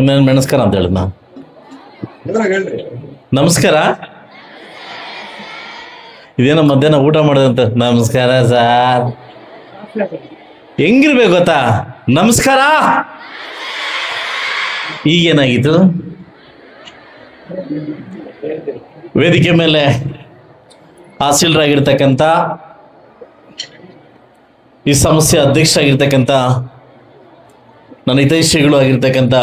ನಾನು ನಮಸ್ಕಾರ ಅಂತ ಹೇಳಿದ್ನ. ನಮಸ್ಕಾರ ಇದೇನೋ ಮಧ್ಯಾಹ್ನ ಊಟ ಮಾಡೋದಂತ. ನಮಸ್ಕಾರ ಸಾರ್. ಹೆಂಗಿರ್ಬೇಕು ಗೊತ್ತಾ? ನಮಸ್ಕಾರ. ಈಗೇನಾಗಿತ್ತು? ವೇದಿಕೆ ಮೇಲೆ ಆಸೀನರಾಗಿರ್ತಕ್ಕಂಥ ಈ ಸಂಸ್ಥೆಯ ಅಧ್ಯಕ್ಷರಾಗಿರ್ತಕ್ಕಂಥ ನನ್ನ ಹಿತೈಷಿಗಳು ಆಗಿರ್ತಕ್ಕಂಥ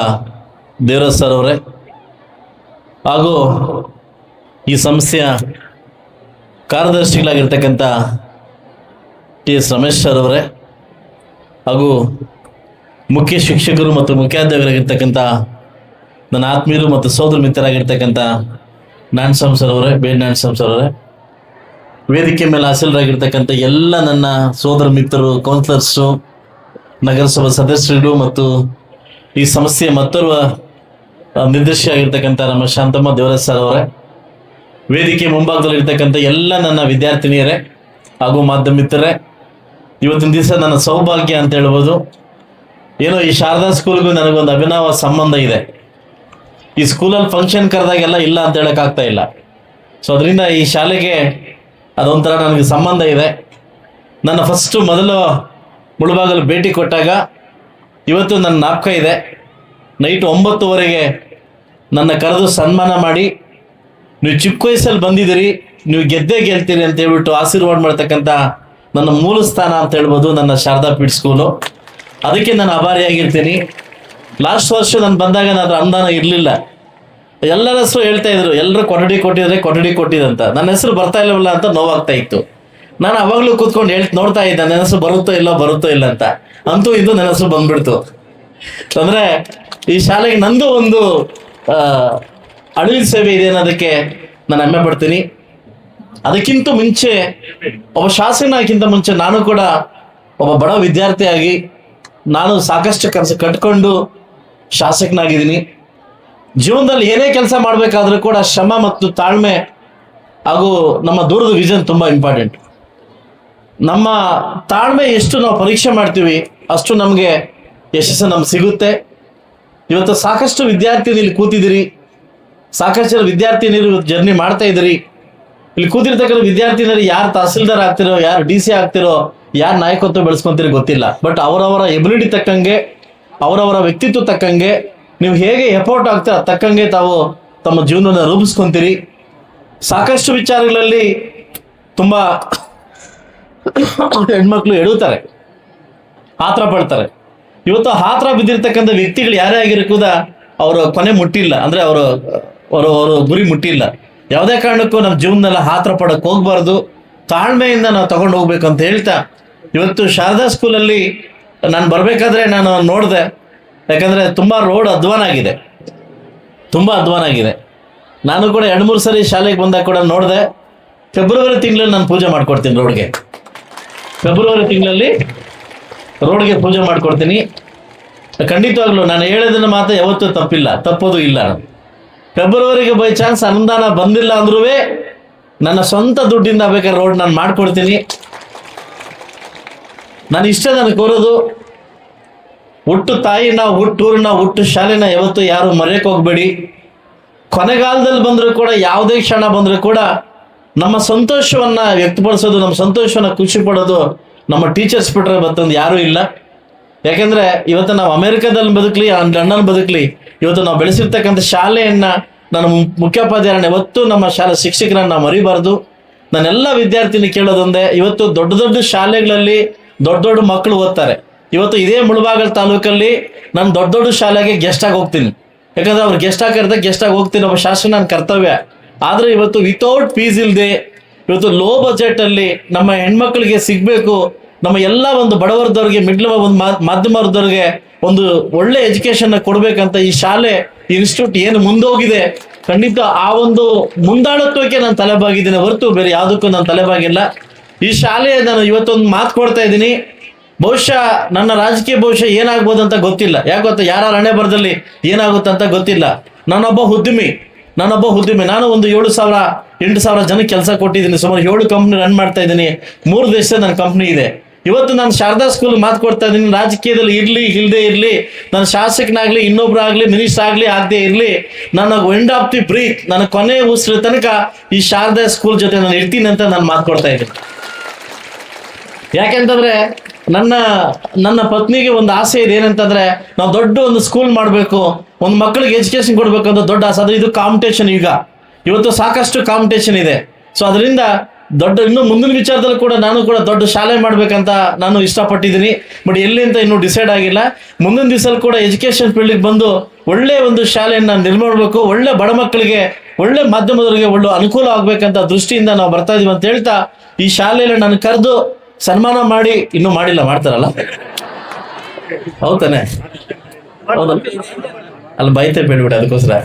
ದೇವರಾಜ್ ಸರ್ ಅವರೇ, ಹಾಗೂ ಈ ಸಂಸ್ಥೆಯ ಕಾರ್ಯದರ್ಶಿಗಳಾಗಿರ್ತಕ್ಕಂಥ ಟಿ.ಎಸ್. ರಮೇಶ್ ಸರ್ ಅವರೇ, ಹಾಗೂ ಮುಖ್ಯ ಶಿಕ್ಷಕರು ಮತ್ತು ಮುಖ್ಯಾಧ್ಯಾಪಕರಾಗಿರ್ತಕ್ಕಂಥ ನನ್ನ ಆತ್ಮೀಯರು ಮತ್ತು ಸೋದರ ಮಿತ್ರರಾಗಿರ್ತಕ್ಕಂಥ ನಾನ್ಸಮ್ ಸರ್ ಅವರೇ, ಬೇಡ್ ನಾನ್ಸಮ್ ಸರ್ ಅವರೇ, ವೇದಿಕೆ ಮೇಲೆ ಹಾಸೀನರಾಗಿರ್ತಕ್ಕಂಥ ಎಲ್ಲ ನನ್ನ ಸೋದರ ಮಿತ್ರರು, ಕೌನ್ಸಿಲರ್ಸು, ನಗರಸಭಾ ಸದಸ್ಯರು ಮತ್ತು ಈ ಸಂಸ್ಥೆಯ ಮತ್ತೋರ್ವ ನಿರ್ದೇಶಕಿಯಾಗಿರ್ತಕ್ಕಂಥ ನಮ್ಮ ಶಾಂತಮ್ಮ ದೇವರಾಜ್ ಸರ್ ಅವರೇ, ವೇದಿಕೆ ಮುಂಭಾಗದಲ್ಲಿರ್ತಕ್ಕಂಥ ಎಲ್ಲ ನನ್ನ ವಿದ್ಯಾರ್ಥಿನಿಯರೇ ಹಾಗೂ ಮಾಧ್ಯಮ ಮಿತ್ರರೇ, ಇವತ್ತಿನ ದಿವಸ ನನ್ನ ಸೌಭಾಗ್ಯ ಅಂತ ಹೇಳ್ಬೋದು. ಏನೋ ಈ ಶಾರದಾ ಸ್ಕೂಲ್ಗೂ ನನಗೊಂದು ಅಭಿನವ ಸಂಬಂಧ ಇದೆ. ಈ ಸ್ಕೂಲಲ್ಲಿ ಫಂಕ್ಷನ್ ಕರೆದಾಗೆಲ್ಲ ಇಲ್ಲ ಅಂತ ಹೇಳೋಕ್ಕಾಗ್ತಾ ಇಲ್ಲ. ಸೊ ಅದರಿಂದ ಈ ಶಾಲೆಗೆ ಅದೊಂಥರ ನನಗೆ ಸಂಬಂಧ ಇದೆ. ನನ್ನ ಮೊದಲು ಮುಳುಬಾಗಲು ಭೇಟಿ ಕೊಟ್ಟಾಗ ಇವತ್ತು ನನ್ನ ಜ್ಞಾಪಕ ಇದೆ. ನೈಟ್ 9:00 ನನ್ನ ಕರೆದು ಸನ್ಮಾನ ಮಾಡಿ, ನೀವು ಚಿಕ್ಕ ವಯಸ್ಸಲ್ಲಿ ಬಂದಿದ್ದೀರಿ, ನೀವು ಗೆಲ್ತೀರಿ ಅಂತ ಹೇಳ್ಬಿಟ್ಟು ಆಶೀರ್ವಾದ ಮಾಡ್ತಕ್ಕಂಥ ನನ್ನ ಮೂಲ ಸ್ಥಾನ ಅಂತ ಹೇಳ್ಬೋದು ನನ್ನ ಶಾರದಾ ಪೀಠ ಸ್ಕೂಲು. ಅದಕ್ಕೆ ನಾನು ಆಭಾರಿಯಾಗಿರ್ತೀನಿ. ಲಾಸ್ಟ್ ವರ್ಷ ನಾನು ಬಂದಾಗ ನನ್ನ ಅನುದಾನ ಇರಲಿಲ್ಲ. ಎಲ್ಲರ ಹೆಸರು ಹೇಳ್ತಾ ಇದ್ರು, ಎಲ್ಲರೂ ಕೊಠಡಿ ಕೊಟ್ಟಿದಂತ. ನನ್ನ ಹೆಸರು ಬರ್ತಾ ಇಲ್ಲವಲ್ಲ ಅಂತ ನೋವಾಗ್ತಾ ಇತ್ತು. ನಾನು ಅವಾಗಲೂ ಕೂತ್ಕೊಂಡು ನೋಡ್ತಾ ಇದ್ದೆ, ನನ್ನ ಹೆಸರು ಬರುತ್ತೋ ಇಲ್ಲ ಅಂತ. ಅಂತೂ ಇದು ನನ್ನ ಹೆಸರು ಬಂದ್ಬಿಡ್ತು. ಅಂದ್ರೆ ಈ ಶಾಲೆಗೆ ನಂದು ಒಂದು ಅಳಿಲ್ ಸೇವೆ ಇದೆ ಅನ್ನೋದಕ್ಕೆ ನಾನು ಹೆಮ್ಮೆ ಪಡ್ತೀನಿ. ಅದಕ್ಕಿಂತ ಮುಂಚೆ ಒಬ್ಬ ಶಾಸಕನಾಗಿಂತ ಮುಂಚೆ ನಾನು ಕೂಡ ಒಬ್ಬ ಬಡ ವಿದ್ಯಾರ್ಥಿಯಾಗಿ ನಾನು ಸಾಕಷ್ಟು ಕನಸು ಕಟ್ಕೊಂಡು ಶಾಸಕನಾಗಿದ್ದೀನಿ. ಜೀವನದಲ್ಲಿ ಏನೇ ಕೆಲಸ ಮಾಡಬೇಕಾದ್ರೂ ಕೂಡ ಶ್ರಮ ಮತ್ತು ತಾಳ್ಮೆ ಹಾಗೂ ನಮ್ಮ ದೂರದ ವಿಷನ್ ತುಂಬ ಇಂಪಾರ್ಟೆಂಟ್. ನಮ್ಮ ತಾಳ್ಮೆ ಎಷ್ಟು ನಾವು ಪರೀಕ್ಷೆ ಮಾಡ್ತೀವಿ ಅಷ್ಟು ನಮಗೆ ಯಶಸ್ಸು ನಮ್ಗೆ ಸಿಗುತ್ತೆ. ಇವತ್ತು ಸಾಕಷ್ಟು ವಿದ್ಯಾರ್ಥಿಗಳು ಇಲ್ಲಿ ಕೂತಿದ್ದೀರಿ, ಸಾಕಷ್ಟು ವಿದ್ಯಾರ್ಥಿನಿಯರು ಜರ್ನಿ ಮಾಡ್ತಾ ಇದ್ದೀರಿ. ಇಲ್ಲಿ ಕೂತಿರ್ತಕ್ಕಂಥ ವಿದ್ಯಾರ್ಥಿನಿಯರು ಯಾರು ತಹಸೀಲ್ದಾರ್ ಆಗ್ತಿರೋ, ಯಾರು DC ಆಗ್ತಿರೋ, ಯಾರು ನಾಯಕತ್ವ ಬೆಳೆಸ್ಕೊಂತೀರೋ ಗೊತ್ತಿಲ್ಲ. ಬಟ್ ಅವರವರ ಎಬಿಲಿಟಿ ತಕ್ಕಂಗೆ, ಅವರವರ ವ್ಯಕ್ತಿತ್ವ ತಕ್ಕಂಗೆ, ನೀವು ಹೇಗೆ ಎಫರ್ಟ್ ಆಗ್ತೀರ ತಕ್ಕಂಗೆ ತಾವು ತಮ್ಮ ಜೀವನವನ್ನು ರೂಪಿಸ್ಕೊಂತೀರಿ. ಸಾಕಷ್ಟು ವಿಚಾರಗಳಲ್ಲಿ ತುಂಬ ಹೆಣ್ಮಕ್ಳು ಎಡುತ್ತಾರೆ, ಆತ್ರ ಪಡ್ತಾರೆ. ಇವತ್ತು ಆತ್ರ ಬಿದ್ದಿರ್ತಕ್ಕಂಥ ವ್ಯಕ್ತಿಗಳು ಯಾರೇ ಆಗಿರೋ ಕೂಡ ಅವರ ಕೊನೆ ಮುಟ್ಟಿಲ್ಲ, ಅಂದ್ರೆ ಅವರು ಗುರಿ ಮುಟ್ಟಿಲ್ಲ. ಯಾವುದೇ ಕಾರಣಕ್ಕೂ ನಮ್ಮ ಜೀವನದಲ್ಲಿ ಆತ್ರ ಪಡಕ್ಕೆ ಹೋಗ್ಬಾರ್ದು, ತಾಳ್ಮೆಯಿಂದ ನಾವು ತಗೊಂಡು ಹೋಗ್ಬೇಕು ಅಂತ ಹೇಳ್ತಾ, ಇವತ್ತು ಶಾರದಾ ಸ್ಕೂಲಲ್ಲಿ ನಾನು ಬರಬೇಕಾದ್ರೆ ನಾನು ನೋಡಿದೆ. ಯಾಕಂದರೆ ತುಂಬ ರೋಡ್ ಅಧ್ವಾನ ಆಗಿದೆ. ನಾನು ಕೂಡ 2-3 ಸರಿ ಶಾಲೆಗೆ ಬಂದಾಗ ಕೂಡ ನೋಡಿದೆ. ಫೆಬ್ರವರಿ ತಿಂಗಳಲ್ಲಿ ನಾನು ಪೂಜೆ ಮಾಡ್ಕೊಡ್ತೀನಿ ರೋಡ್ಗೆ. ಫೆಬ್ರವರಿ ತಿಂಗಳಲ್ಲಿ ರೋಡ್ಗೆ ಪೂಜೆ ಮಾಡ್ಕೊಡ್ತೀನಿ. ಖಂಡಿತವಾಗ್ಲೂ ನಾನು ಹೇಳೋದನ್ನ ಮಾತ್ರ ಯಾವತ್ತೂ ತಪ್ಪೋದು ಇಲ್ಲ. ಫೆಬ್ರವರಿಗೆ ಬೈ ಚಾನ್ಸ್ ಅನುದಾನ ಬಂದಿಲ್ಲ ಅಂದ್ರೂ ನನ್ನ ಸ್ವಂತ ದುಡ್ಡಿಂದ ಬೇಕಾದ್ರೆ ರೋಡ್ ನಾನು ಮಾಡ್ಕೊಡ್ತೀನಿ. ನಾನು ಇಷ್ಟ ನನಗೆ ಕೋರೋದು, ಹುಟ್ಟು ತಾಯಿನ, ಹುಟ್ಟೂರಿನ, ಹುಟ್ಟು ಶಾಲೆನ ಯಾವತ್ತು ಯಾರು ಮರೆಯಕ್ಕೆ ಹೋಗ್ಬೇಡಿ. ಕೊನೆಗಾಲದಲ್ಲಿ ಬಂದರೂ ಕೂಡ, ಯಾವುದೇ ಕ್ಷಣ ಬಂದರೂ ಕೂಡ ನಮ್ಮ ಸಂತೋಷವನ್ನ ವ್ಯಕ್ತಪಡಿಸೋದು, ನಮ್ಮ ಸಂತೋಷವನ್ನ ಖುಷಿ ಪಡೋದು ನಮ್ಮ ಟೀಚರ್ಸ್ ಬಿಟ್ರೆ ಮತ್ತೊಂದು ಯಾರೂ ಇಲ್ಲ. ಯಾಕೆಂದ್ರೆ ಇವತ್ತು ನಾವು ಅಮೆರಿಕದಲ್ಲಿ ಬದುಕಲಿ, ಲಂಡನ್ ಬದುಕಲಿ, ಇವತ್ತು ನಾವು ಬೆಳೆಸಿರ್ತಕ್ಕಂಥ ಶಾಲೆಯನ್ನ, ನನ್ನ ಮುಖ್ಯೋಪಾಧ್ಯಾಯರನ್ನ ಯಾವತ್ತು ನಮ್ಮ ಶಾಲಾ ಶಿಕ್ಷಕರನ್ನ ನಾವು ಮರಿಬಾರ್ದು. ನಾನೆಲ್ಲ ವಿದ್ಯಾರ್ಥಿನಿ ಕೇಳೋದೊಂದೇ, ಇವತ್ತು ದೊಡ್ಡ ದೊಡ್ಡ ಶಾಲೆಗಳಲ್ಲಿ ದೊಡ್ಡ ಮಕ್ಕಳು ಓದ್ತಾರೆ. ಇವತ್ತು ಇದೇ ಮುಳಬಾಗಲ್ ತಾಲೂಕಲ್ಲಿ ನಾನು ದೊಡ್ಡ ಶಾಲೆಗೆ ಗೆಸ್ಟ್ ಆಗಿ ಹೋಗ್ತೀನಿ. ಯಾಕಂದ್ರೆ ಅವ್ರು ಗೆಸ್ಟ್ ಆಗಿ ಹೋಗ್ತೀನಿ, ಒಬ್ಬ ಶಾಸಕ ನನ್ನ ಕರ್ತವ್ಯ. ಆದ್ರೆ ಇವತ್ತು ವಿತೌಟ್ ಫೀಸ್ ಇಲ್ಲದೆ, ಇವತ್ತು ಲೋ ಬಜೆಟ್ ಅಲ್ಲಿ ನಮ್ಮ ಹೆಣ್ಮಕ್ಳಿಗೆ ಸಿಗ್ಬೇಕು, ನಮ್ಮ ಎಲ್ಲ ಒಂದು ಬಡವರ್ದವ್ರಿಗೆ, ಒಂದು ಮಾಧ್ಯಮ ವರ್ಗದವ್ರಿಗೆ ಒಂದು ಒಳ್ಳೆ ಎಜುಕೇಶನ್ ಕೊಡ್ಬೇಕಂತ ಈ ಶಾಲೆ, ಇನ್ಸ್ಟಿಟ್ಯೂಟ್ ಏನು ಮುಂದೋಗಿದೆ, ಖಂಡಿತ ಆ ಒಂದು ಮುಂದಾಳತ್ವಕ್ಕೆ ನಾನು ತಲೆಬಾಗಿದ್ದೀನಿ ಹೊರತು ಬೇರೆ ಯಾವುದಕ್ಕೂ ನಾನು ತಲೆಬಾಗಿಲ್ಲ. ಈ ಶಾಲೆ ನಾನು ಇವತ್ತೊಂದು ಮಾತು ಕೊಡ್ತಾ ಇದ್ದೀನಿ. ಬಹುಶಃ ನನ್ನ ರಾಜಕೀಯ ಭವಿಷ್ಯ ಏನಾಗ್ಬೋದು ಅಂತ ಗೊತ್ತಿಲ್ಲ. ಯಾಕೆ ಗೊತ್ತಾ? ಯಾರ ಹಣೆ ಬರದಲ್ಲಿ ಏನಾಗುತ್ತಂತ ಗೊತ್ತಿಲ್ಲ. ನಾನೊಬ್ಬ ಉದ್ಯಮಿ. ನಾನು ಒಂದು 7,000-8,000 ಜನಕ್ಕೆ ಕೆಲಸ ಕೊಟ್ಟಿದ್ದೀನಿ. ಸುಮಾರು 7 ಕಂಪ್ನಿ ರನ್ ಮಾಡ್ತಾ ಇದ್ದೀನಿ. 3 ದೇಶದ ನನ್ನ ಕಂಪ್ನಿ ಇದೆ. ಇವತ್ತು ನಾನು ಶಾರದಾ ಸ್ಕೂಲ್ ಮಾತು ಕೊಡ್ತಾ ಇದ್ದೀನಿ, ರಾಜಕೀಯದಲ್ಲಿ ಇರಲಿ ಇಲ್ಲದೆ ಇರಲಿ, ನಾನು ಶಾಸಕನಾಗಲಿ ಇನ್ನೊಬ್ರಾಗಲಿ ಮಿನಿಸ್ಟರ್ ಆಗಲಿ ಆಗದೆ ಇರಲಿ, ನಾನು ಎಂಡ್ ಆಫ್ ದಿ ಬ್ರೀತ್, ನನ್ನ ಕೊನೆ ಉಸಿರ ತನಕ ಈ ಶಾರದಾ ಸ್ಕೂಲ್ ಜೊತೆ ನಾನು ಇರ್ತೀನಿ ಅಂತ ನಾನು ಮಾತು ಕೊಡ್ತಾ ಇದ್ದೀನಿ. ಯಾಕೆಂತಂದ್ರೆ ನನ್ನ ಪತ್ನಿಗೆ ಒಂದು ಆಸೆ ಇದೆ, ಏನಂತಂದ್ರೆ ನಾವು ದೊಡ್ಡ ಒಂದು ಸ್ಕೂಲ್ ಮಾಡಬೇಕು, ಒಂದು ಮಕ್ಕಳಿಗೆ ಎಜುಕೇಶನ್ ಕೊಡ್ಬೇಕು ಅಂತ ದೊಡ್ಡ ಆಸೆ. ಅದು ಇದು ಕಾಂಪಿಟೇಷನ್, ಇವತ್ತು ಸಾಕಷ್ಟು ಕಾಂಪಿಟೇಷನ್ ಇದೆ. ಸೊ ಅದರಿಂದ ಇನ್ನು ಮುಂದಿನ ವಿಚಾರದಲ್ಲಿ ಕೂಡ ನಾನು ಕೂಡ ದೊಡ್ಡ ಶಾಲೆ ಮಾಡ್ಬೇಕಂತ ನಾನು ಇಷ್ಟಪಟ್ಟಿದ್ದೀನಿ. ಬಟ್ ಎಲ್ಲಿ ಅಂತ ಇನ್ನೂ ಡಿಸೈಡ್ ಆಗಿಲ್ಲ. ಮುಂದಿನ ದಿವಸದಲ್ಲಿ ಕೂಡ ಎಜುಕೇಶನ್ ಫೀಲ್ಡ್ಗೆ ಬಂದು ಒಳ್ಳೆ ಒಂದು ಶಾಲೆಯನ್ನು ನಿರ್ಮಾಣ ಮಾಡಬೇಕು, ಒಳ್ಳೆ ಬಡ ಮಕ್ಕಳಿಗೆ, ಒಳ್ಳೆ ಮಾಧ್ಯಮದವರಿಗೆ ಒಳ್ಳೆ ಅನುಕೂಲ ಆಗ್ಬೇಕಂತ ದೃಷ್ಟಿಯಿಂದ ನಾವು ಬರ್ತಾ ಇದೀವಿ ಅಂತ ಹೇಳ್ತಾ, ಈ ಶಾಲೆಯಲ್ಲಿ ನಾನು ಕರೆದು ಸನ್ಮಾನ ಮಾಡಿ, ಇನ್ನೂ ಮಾಡಿಲ್ಲ, ಮಾಡ್ತಾರಲ್ಲ, ಹೌದಾನೆ? ಹೌದಲ್ಲ, ಅಲ್ಲಿ ಬೈತೆ ಬೇಡ್ಬಿಡಿ ಅದಕ್ಕೋಸ್ಕರ.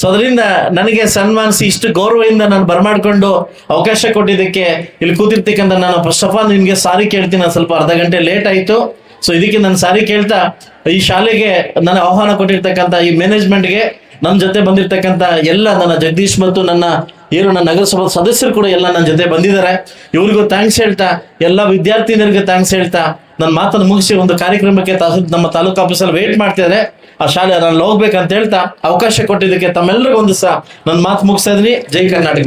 ಸೊ ಅದರಿಂದ ನನಗೆ ಸನ್ಮಾನಿಸಿ ಇಷ್ಟು ಗೌರವದಿಂದ ನಾನು ಬರಮಾಡ್ಕೊಂಡು ಅವಕಾಶ ಕೊಟ್ಟಿದ್ದಕ್ಕೆ ಇಲ್ಲಿ ಕೂತಿರ್ತಕ್ಕಂಥ ನಾನು ಫಸ್ಟ್ ಆಫ್ ಆಲ್ ನಿಮಗೆ ಸಾರಿ ಕೇಳ್ತೀನಿ. ನಾನು ಸ್ವಲ್ಪ ಅರ್ಧ ಗಂಟೆ ಲೇಟ್ ಆಯಿತು. ಸೊ ಇದಕ್ಕೆ ನಾನು ಸಾರಿ ಕೇಳ್ತಾ, ಈ ಶಾಲೆಗೆ ನನಗೆ ಆಹ್ವಾನ ಕೊಟ್ಟಿರ್ತಕ್ಕಂಥ ಈ ಮ್ಯಾನೇಜ್ಮೆಂಟ್ಗೆ, ನನ್ನ ಜೊತೆ ಬಂದಿರತಕ್ಕಂಥ ಎಲ್ಲ ನನ್ನ ಜಗದೀಶ್ ಮತ್ತು ನನ್ನ ನಗರಸಭಾ ಸದಸ್ಯರು ಕೂಡ ಎಲ್ಲ ನನ್ನ ಜೊತೆ ಬಂದಿದ್ದಾರೆ, ಇವ್ರಿಗೂ ಥ್ಯಾಂಕ್ಸ್ ಹೇಳ್ತಾ, ಎಲ್ಲ ವಿದ್ಯಾರ್ಥಿನಿಯರಿಗೆ ಥ್ಯಾಂಕ್ಸ್ ಹೇಳ್ತಾ ನನ್ನ ಮಾತನ್ನು ಮುಗಿಸಿ ಒಂದು ಕಾರ್ಯಕ್ರಮಕ್ಕೆ ನಮ್ಮ ತಾಲೂಕು ಆಫೀಸಲ್ಲಿ ವೇಟ್ ಮಾಡ್ತಿದ್ದಾರೆ. ಆ ಶಾಲೆ ನಾನು ಹೋಗ್ಬೇಕಂತ ಹೇಳ್ತಾ ಅವಕಾಶ ಕೊಟ್ಟಿದ್ದಕ್ಕೆ ತಮ್ಮೆಲ್ಲರಿಗೂ ಒಂದು ಸಹ ನನ್ನ ಮಾತು ಮುಗಿಸ್ತಾ ಇದ್ದೀನಿ. ಜೈ ಕರ್ನಾಟಕ.